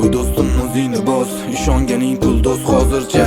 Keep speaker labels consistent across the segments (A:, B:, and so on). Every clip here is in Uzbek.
A: qo'y do'stim o'zingni bos, ishonganing pul do'st hozircha.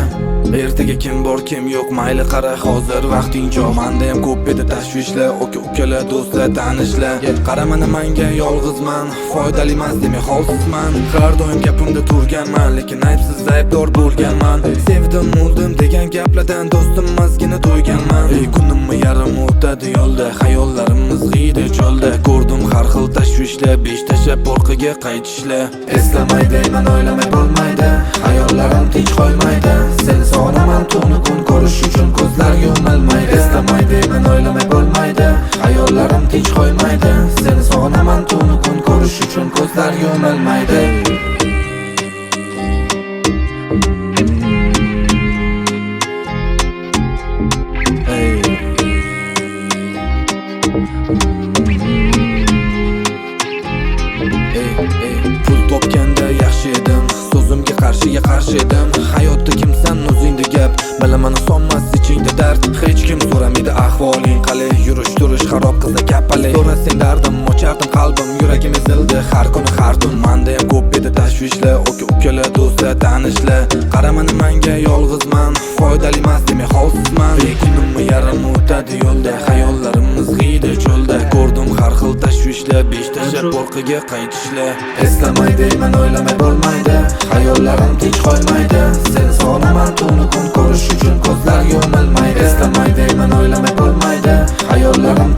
A: Ertaga kim bor kim yo'q mayli qara, hozir vaqting jo'q. Menda ham ko'p edi tashvishlar, ukalar do'stlar tanishlar. Qara mana menga yolg'izman, foydali emas demay holsizman. Har doim gapimda turganman, lekin aybsiz aybdor bo'lganman. Sevdim o'ldim degan gaplardan do'stim mazgina to'yganman. Kunimni yarim o'tadi yo'lda, xayollarimiz g'iydi cho'lda. Ko'rdim har xil tashvishlar, besh tashlab orqaga qaytishlar. Eslamay deyman, o'ylamay bo'lmaydi, xayollarim tinch qo'ymaydi. Seni sog'inaman tuni kun ko'rish uchun ko'zlar yumalmaydi. Eslamay deyman, o'ylamay bo'lmaydi, xayollarim tinch qo'ymaydi. Seni sog'inaman tuni kun ko'rish uchun ko'zlar yumalmaydi. Pul topganda yaxshi edim, so'zimga qarshi edim. Hayotda kimsan o'zingda gap, bilaman sonmas ichingda dard. Hech kim so'ramaydi ahvoling qalay, yurish turish xarob qiza kapalay. So'rasang dardim, ochardim qalbim, yuragim ezildi har kuni har tun. Menda ham ko'p edi tashvishlar, ukalar do'stlar tanishlar. Qara mana menga yolg'izman, foydali emas demay holsizman. Kunimni yarim o'tadi yo'lda, xayollarimiz g'iydi cho'lda. Ko'rdim har xil tashvishlar, besh tashlab orqaga qaytishlar. Eslamay deyman, o'ylamay bo'lmaydi, xayollarim tinch qo'ymaydi. Seni sog'inaman tuni kun ko'rish uchun ko'zlar yumalmaydi. Eslamay deyman, o'ylamay bo'lmaydi, xayollarim